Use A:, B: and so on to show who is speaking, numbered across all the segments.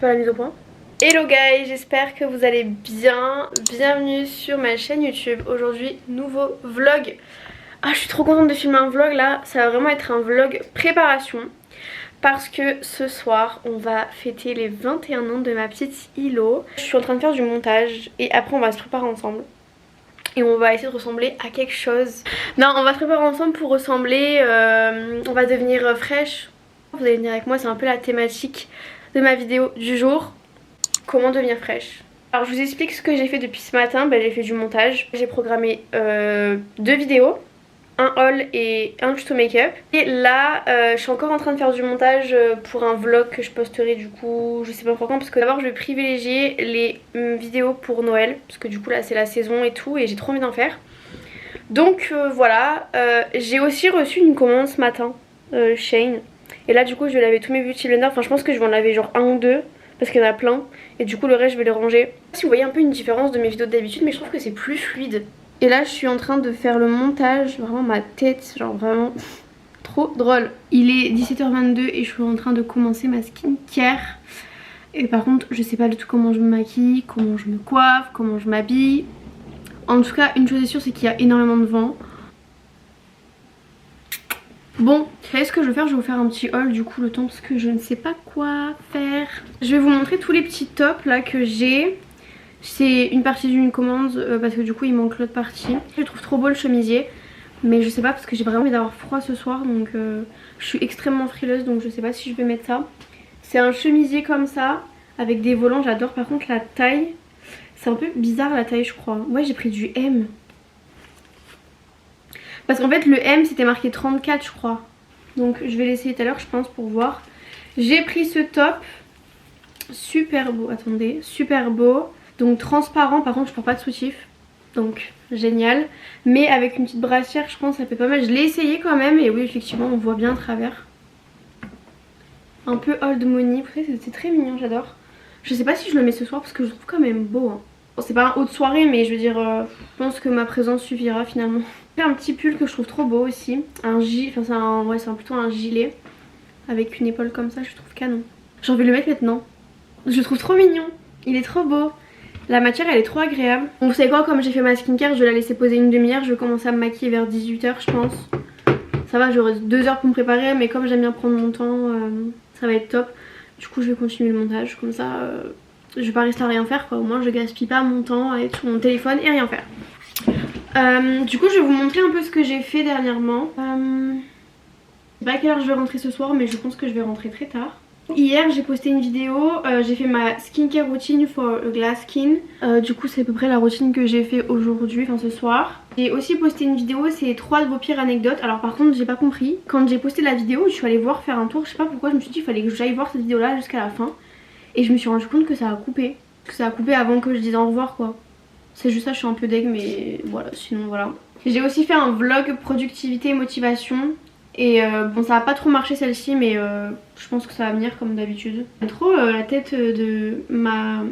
A: faire la mise au point. Hello guys, j'espère que vous allez bien. Bienvenue sur ma chaîne YouTube. Aujourd'hui, nouveau vlog. Ah, je suis trop contente de filmer un vlog là. Ça va vraiment être un vlog préparation. Parce que ce soir, on va fêter les 21 ans de ma petite Ilo. Je suis en train de faire du montage et après on va se préparer ensemble. Et on va essayer de ressembler à quelque chose. Non, on va se préparer ensemble pour ressembler. On va devenir fraîche. Vous allez venir avec moi, c'est un peu la thématique de ma vidéo du jour. Comment devenir fraîche. Alors je vous explique ce que j'ai fait depuis ce matin. J'ai fait du montage. J'ai programmé 2 vidéos. Un haul et un tuto make-up. Et là je suis encore en train de faire du montage pour un vlog que je posterai du coup je sais pas encore quand. Parce que d'abord je vais privilégier les vidéos pour Noël. Parce que du coup là c'est la saison et tout et j'ai trop envie d'en faire. Donc voilà. J'ai aussi reçu une commande ce matin Shein. Et là du coup je vais laver tous mes beauty blenders. Enfin je pense que je vais en laver genre 1 ou 2. Parce qu'il y en a plein. Et du coup le reste je vais les ranger. Si vous voyez un peu une différence de mes vidéos d'habitude. Mais je trouve que c'est plus fluide. Et là je suis en train de faire le montage, vraiment ma tête, genre vraiment trop drôle. Il est 17h22 et je suis en train de commencer ma skincare. Et par contre je sais pas du tout comment je me maquille, comment je me coiffe, comment je m'habille. En tout cas une chose est sûre c'est qu'il y a énormément de vent. Bon, vous savez ce que je vais faire, je vais vous faire un petit haul du coup le temps parce que je ne sais pas quoi faire. Je vais vous montrer tous les petits tops là que j'ai. C'est une partie d'une commande parce que du coup il manque l'autre partie. Je trouve trop beau le chemisier. Mais je sais pas parce que j'ai vraiment envie d'avoir froid ce soir. Donc je suis extrêmement frileuse donc je sais pas si je vais mettre ça. C'est un chemisier comme ça avec des volants, j'adore. Par contre la taille, c'est un peu bizarre la taille je crois. Ouais j'ai pris du M. Parce qu'en fait le M c'était marqué 34 je crois. Donc je vais l'essayer tout à l'heure je pense pour voir. J'ai pris ce top. Super beau, attendez, super beau. Donc transparent, par contre je porte pas de soutif. Donc génial. Mais avec une petite brassière je pense que ça fait pas mal. Je l'ai essayé quand même et oui effectivement on voit bien à travers. Un peu old money, vous savez c'est très mignon, j'adore. Je sais pas si je le mets ce soir parce que je le trouve quand même beau hein. Bon, c'est pas un haut de soirée mais je veux dire je pense que ma présence suffira finalement. J'ai un petit pull que je trouve trop beau aussi. Un gilet, enfin c'est plutôt un gilet. Avec une épaule comme ça je trouve canon. J'ai envie de le mettre maintenant. Je le trouve trop mignon. Il est trop beau. La matière elle est trop agréable. Donc vous savez quoi, comme j'ai fait ma skincare je vais la laisser poser une demi-heure. Je vais commencer à me maquiller vers 18h je pense. Ça va, j'aurai 2 heures pour me préparer. Mais comme j'aime bien prendre mon temps ça va être top. Du coup je vais continuer le montage. Comme ça je vais pas rester à rien faire quoi. Au moins je gaspille pas mon temps à être sur mon téléphone et rien faire. Du coup je vais vous montrer un peu ce que j'ai fait dernièrement. Je sais pas à quelle heure je vais rentrer ce soir mais je pense que je vais rentrer très tard. Hier j'ai posté une vidéo, j'ai fait ma skincare routine for a glass skin. Du coup c'est à peu près la routine que j'ai fait aujourd'hui, enfin ce soir. J'ai aussi posté une vidéo, c'est 3 de vos pires anecdotes. Alors par contre j'ai pas compris. Quand j'ai posté la vidéo je suis allée voir faire un tour, je sais pas pourquoi je me suis dit il fallait que j'aille voir cette vidéo là jusqu'à la fin. Et je me suis rendu compte que ça a coupé. Que ça a coupé avant que je dise au revoir quoi. C'est juste ça, je suis un peu deg mais voilà, sinon voilà. J'ai aussi fait un vlog productivité et motivation. Et bon ça a pas trop marché celle-ci mais je pense que ça va venir comme d'habitude. J'aime trop la tête de ma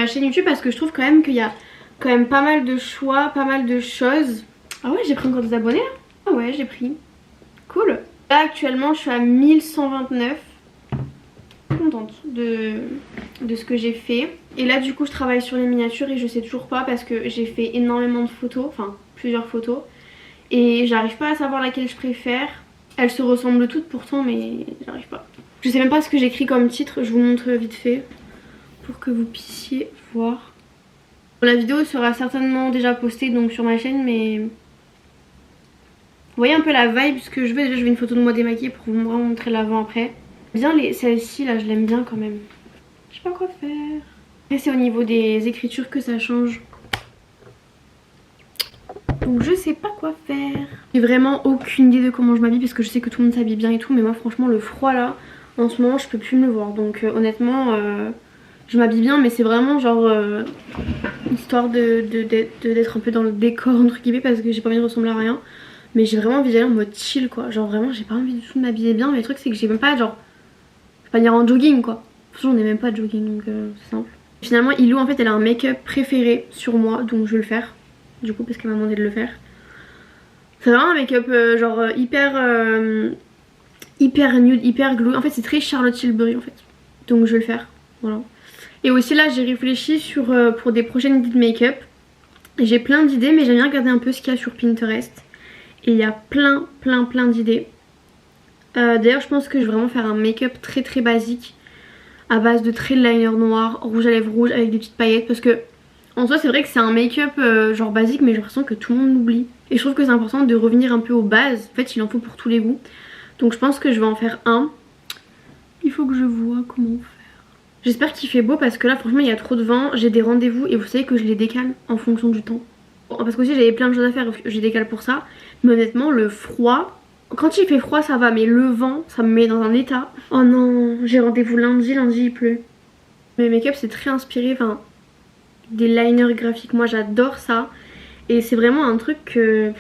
A: chaîne YouTube parce que je trouve quand même qu'il y a quand même pas mal de choix, pas mal de choses. Ah ouais j'ai pris encore des abonnés là. Ah ouais j'ai pris. Cool. Là actuellement je suis à 1129. Contente de ce que j'ai fait. Et là du coup je travaille sur les miniatures et je sais toujours pas parce que j'ai fait énormément de photos, enfin plusieurs photos. Et j'arrive pas à savoir laquelle je préfère. Elles se ressemblent toutes pourtant mais j'arrive pas. Je sais même pas ce que j'écris comme titre, je vous montre vite fait pour que vous puissiez voir. La vidéo sera certainement déjà postée donc sur ma chaîne mais vous voyez un peu la vibe ce que je veux. Déjà je veux une photo de moi démaquillée pour vous montrer l'avant après. Bien celle-ci là je l'aime bien quand même. Je sais pas quoi faire. Et c'est au niveau des écritures que ça change. Donc je sais pas quoi faire. J'ai vraiment aucune idée de comment je m'habille parce que je sais que tout le monde s'habille bien et tout. Mais moi franchement le froid là en ce moment je peux plus me le voir. Donc honnêtement je m'habille bien mais c'est vraiment genre histoire d'être un peu dans le décor entre guillemets parce que j'ai pas envie de ressembler à rien. Mais j'ai vraiment envie d'aller en mode chill quoi. Genre vraiment j'ai pas envie du tout de m'habiller bien. Mais le truc c'est que j'ai même pas genre... Je vais pas dire en jogging quoi. Franchement on est même pas de jogging donc c'est simple. Finalement Ilou en fait elle a un make-up préféré sur moi donc je vais le faire. Du coup parce qu'elle m'a demandé de le faire. C'est vraiment un make-up genre hyper nude, hyper glow. En fait c'est très Charlotte Tilbury en fait. Donc je vais le faire. Voilà. Et aussi là j'ai réfléchi sur pour des prochaines idées de make-up. J'ai plein d'idées mais j'aime bien regarder un peu ce qu'il y a sur Pinterest. Et il y a plein d'idées. D'ailleurs je pense que je vais vraiment faire un make-up très basique. À base de traits de liner noir, rouge à lèvres rouge avec des petites paillettes. Parce que en soi c'est vrai que c'est un make-up genre basique mais j'ai l'impression que tout le monde l'oublie. Et je trouve que c'est important de revenir un peu aux bases. En fait il en faut pour tous les goûts. Donc je pense que je vais en faire un. Il faut que je vois comment faire. J'espère qu'il fait beau parce que là franchement il y a trop de vent. J'ai des rendez-vous et vous savez que je les décale en fonction du temps. Parce que aussi j'avais plein de choses à faire, je décale pour ça. Mais honnêtement le froid, quand il fait froid ça va, mais le vent ça me met dans un état. Oh non, j'ai rendez-vous lundi il pleut. Mes make-up c'est très inspiré, enfin des liners graphiques, moi j'adore ça. Et c'est vraiment un truc que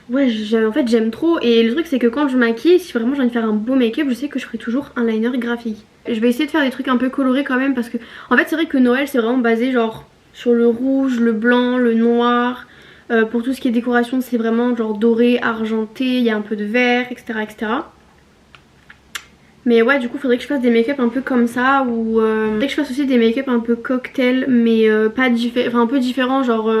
A: ouais en fait j'aime trop. Et le truc c'est que quand je maquille, si vraiment j'ai envie de faire un beau make-up, je sais que je ferai toujours un liner graphique. Je vais essayer de faire des trucs un peu colorés quand même parce que en fait c'est vrai que Noël c'est vraiment basé genre sur le rouge, le blanc, le noir. Pour tout ce qui est décoration c'est vraiment genre doré, argenté, il y a un peu de vert, etc. Mais ouais du coup faudrait que je fasse des make-up un peu comme ça. Ou faudrait que je fasse aussi des make-up un peu cocktail mais pas enfin un peu différent, genre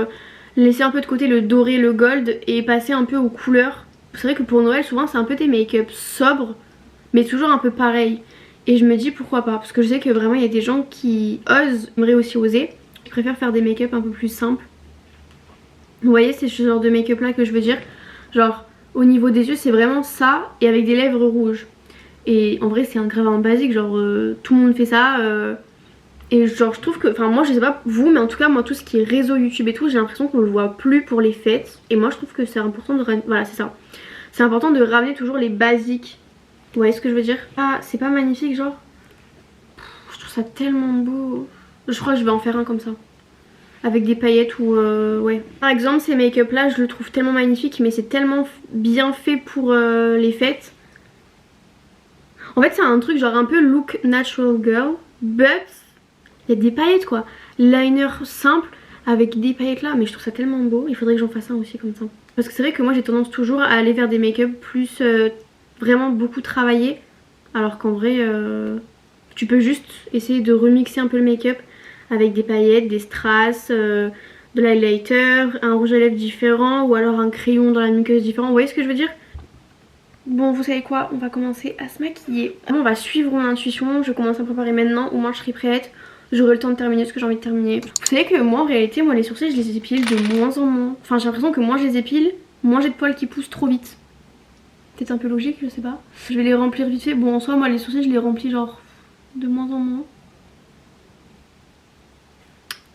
A: laisser un peu de côté le doré, le gold et passer un peu aux couleurs. C'est vrai que pour Noël souvent c'est un peu des make-up sobres mais toujours un peu pareil. Et je me dis pourquoi pas, parce que je sais que vraiment il y a des gens qui osent, aimeraient aussi oser, qui préfèrent faire des make-up un peu plus simples. Vous voyez c'est ce genre de make-up là que je veux dire. Genre au niveau des yeux c'est vraiment ça et avec des lèvres rouges. Et en vrai c'est un grave un basique, genre tout le monde fait ça. Et genre je trouve que, enfin moi je sais pas vous mais en tout cas moi tout ce qui est réseau YouTube et tout j'ai l'impression qu'on le voit plus pour les fêtes. Et moi je trouve que c'est important de, voilà c'est ça. C'est important de ramener toujours les basiques. Vous voyez ce que je veux dire? Ah c'est pas magnifique genre? Je trouve ça tellement beau. Je crois que je vais en faire un comme ça. Avec des paillettes ou ouais. Par exemple ces make-up là je le trouve tellement magnifique mais c'est tellement bien fait pour les fêtes. En fait c'est un truc genre un peu look natural girl. But il y a des paillettes quoi. Liner simple avec des paillettes là. Mais je trouve ça tellement beau. Il faudrait que j'en fasse un aussi comme ça. Parce que c'est vrai que moi j'ai tendance toujours à aller vers des make-up plus vraiment beaucoup travaillés. Alors qu'en vrai tu peux juste essayer de remixer un peu le make-up avec des paillettes, des strass, de l'highlighter, un rouge à lèvres différent ou alors un crayon dans la muqueuse différent. Vous voyez ce que je veux dire? Bon vous savez quoi, on va commencer à se maquiller. On va suivre mon intuition, je commence à préparer maintenant, au moins je serai prête. J'aurai le temps de terminer ce que j'ai envie de terminer. Vous savez que moi en réalité, moi les sourcils je les épile de moins en moins. Enfin j'ai l'impression que moins je les épile, moins j'ai de poils qui poussent trop vite. Peut-être un peu logique, je sais pas. Je vais les remplir vite fait. Bon en soi moi les sourcils je les remplis genre de moins en moins.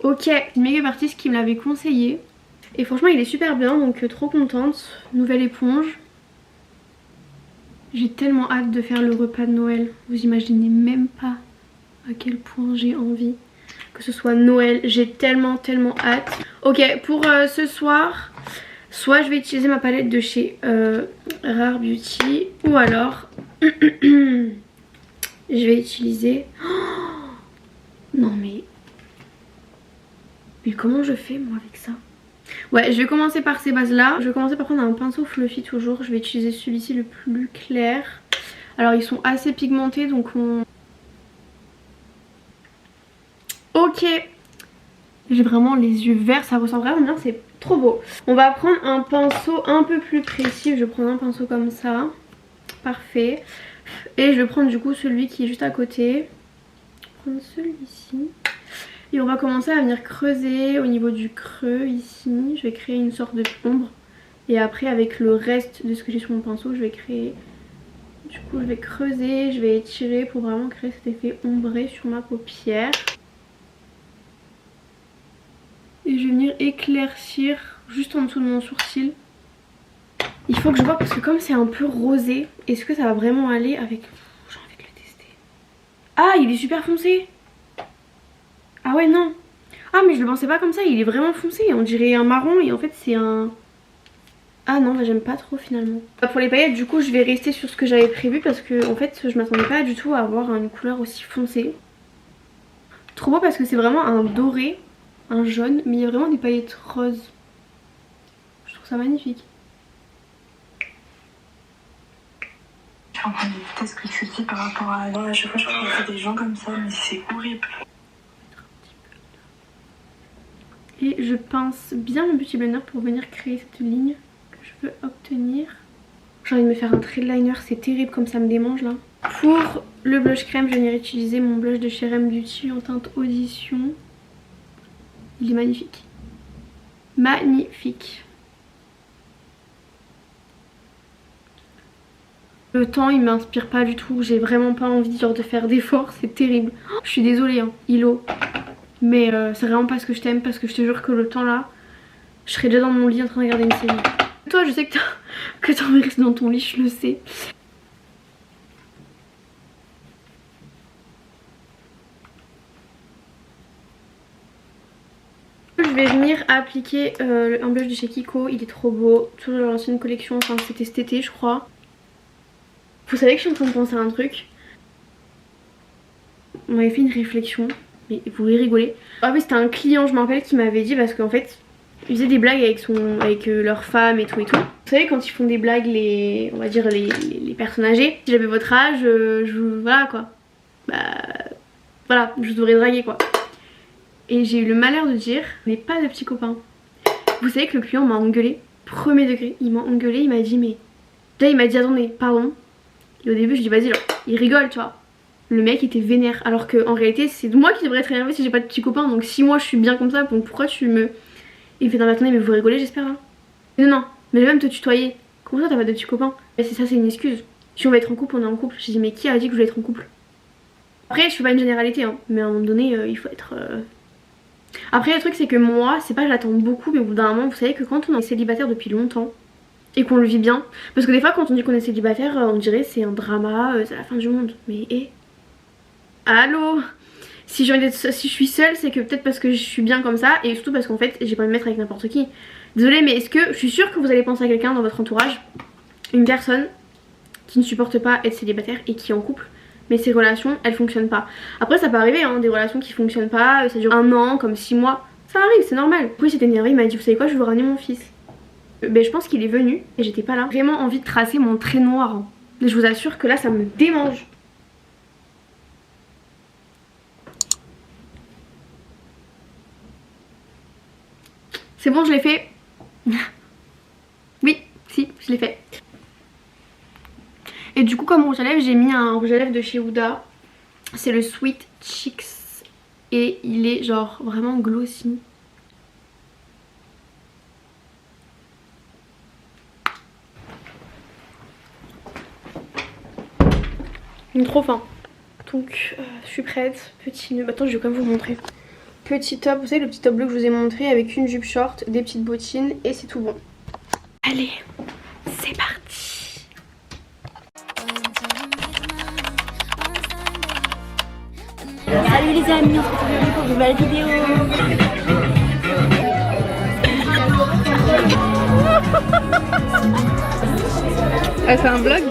A: Ok, une make-up artiste qui me l'avait conseillé. Et franchement il est super bien donc trop contente. Nouvelle éponge. J'ai tellement hâte de faire le repas de Noël. Vous imaginez même pas à quel point j'ai envie que ce soit Noël. J'ai tellement hâte. Ok pour ce soir, soit je vais utiliser ma palette de chez Rare Beauty ou alors je vais utiliser... Oh non mais comment je fais moi avec ça? Ouais je vais commencer par ces bases là. Je vais commencer par prendre un pinceau fluffy toujours. Je vais utiliser celui-ci le plus clair. Alors ils sont assez pigmentés donc on... Ok. J'ai vraiment les yeux verts, ça ressent vraiment bien, c'est trop beau. On va prendre un pinceau un peu plus précis. Je vais prendre un pinceau comme ça. Parfait. Et je vais prendre du coup celui qui est juste à côté. Je vais prendre celui-ci. Et on va commencer à venir creuser au niveau du creux ici. Je vais créer une sorte d'ombre. Et après avec le reste de ce que j'ai sur mon pinceau, je vais créer... Du coup je vais creuser, je vais étirer pour vraiment créer cet effet ombré sur ma paupière. Et je vais venir éclaircir juste en dessous de mon sourcil. Il faut que je vois parce que comme c'est un peu rosé, est-ce que ça va vraiment aller avec... J'ai envie de le tester. Ah il est super foncé. Ah ouais non. Ah mais je le pensais pas comme ça, il est vraiment foncé. On dirait un marron et en fait c'est un... Ah non bah j'aime pas trop finalement. Pour les paillettes du coup je vais rester sur ce que j'avais prévu parce que en fait je m'attendais pas du tout à avoir une couleur aussi foncée. Trop beau parce que c'est vraiment un doré, un jaune, mais il y a vraiment des paillettes roses. Je trouve ça magnifique.
B: Je suis en train d'écouter ce que tu dis par rapport à... Ouais, à chaque fois je trouve qu'il y a des gens comme ça mais c'est horrible.
A: je pince bien mon Beauty Blender pour venir créer cette ligne que je veux obtenir. J'ai envie de me faire un trait de liner, c'est terrible comme ça me démange là. Pour le blush crème, je vais venir utiliser mon blush de chez RM Beauty en teinte Audition. Il est magnifique. Magnifique. Le temps il m'inspire pas du tout, j'ai vraiment pas envie genre de faire d'efforts, c'est terrible. Je suis désolée hein, Hilo. Mais c'est vraiment pas ce que je t'aime parce que je te jure que le temps là, je serais déjà dans mon lit en train de regarder une série. Toi je sais que t'as envie de rester dans ton lit, je le sais. Je vais venir appliquer un blush de chez Kiko, il est trop beau, toujours dans l'ancienne collection, enfin c'était cet été je crois. Vous savez que je suis en train de penser à un truc. On m'avait fait une réflexion, mais vous pouvez rigoler. Ah oui c'était un client je me rappelle qui m'avait dit parce qu'en fait ils faisaient des blagues avec leur femme et tout et tout. Vous savez quand ils font des blagues on va dire les personnes âgées. Si j'avais votre âge, voilà quoi. Bah voilà, je vous aurais dragué quoi. Et j'ai eu le malheur de dire, mais pas de petits copains. Vous savez que le client m'a engueulé, premier degré, il m'a engueulé, il m'a dit mais... Là il m'a dit attendez, pardon. Et au début je dis vas-y, il rigole tu vois. Le mec était vénère alors qu'en réalité c'est moi qui devrais être énervée si j'ai pas de petits copains. Donc si moi je suis bien comme ça, donc pourquoi tu me... Il me fait non mais attendez mais vous rigolez j'espère hein. Non non, mais je vais même te tutoyer. Comment ça t'as pas de petits copains? Mais c'est ça, c'est une excuse. Si on va être en couple, on est en couple. J'ai dit mais qui a dit que je voulais être en couple? Après je fais pas une généralité hein, mais à un moment donné il faut être... Après le truc c'est que moi, c'est pas que j'attends beaucoup mais au bout d'un moment vous savez que quand on est célibataire depuis longtemps et qu'on le vit bien, parce que des fois quand on dit qu'on est célibataire on dirait c'est un drama, c'est la fin du monde. Mais allô, si je suis seule c'est que peut-être parce que je suis bien comme ça et surtout parce qu'en fait j'ai pas envie de me mettre avec n'importe qui. Désolée mais est-ce que je suis sûre que vous allez penser à quelqu'un dans votre entourage, une personne qui ne supporte pas être célibataire et qui est en couple mais ces relations elles fonctionnent pas. Après ça peut arriver hein, des relations qui fonctionnent pas, ça dure 1 an comme 6 mois, ça arrive c'est normal. Du coup il s'est énervé, il m'a dit vous savez quoi, je vais vous ramener mon fils. Ben je pense qu'il est venu et j'étais pas là. Vraiment envie de tracer mon trait noir hein. Je vous assure que là ça me démange. C'est bon je l'ai fait. Oui si je l'ai fait. Et du coup comme rouge à lèvres j'ai mis un rouge à lèvres de chez Huda. C'est le Sweet Cheeks et il est genre vraiment glossy. Il est trop fin. Donc je suis prête. Petit nœud. Attends je vais quand même vous montrer. Petit top, vous savez le petit top bleu que je vous ai montré avec une jupe short, des petites bottines et c'est tout bon. Allez, c'est parti.
C: Salut les amis, on se retrouve aujourd'hui pour une nouvelle vidéo.
A: Elle fait un vlog.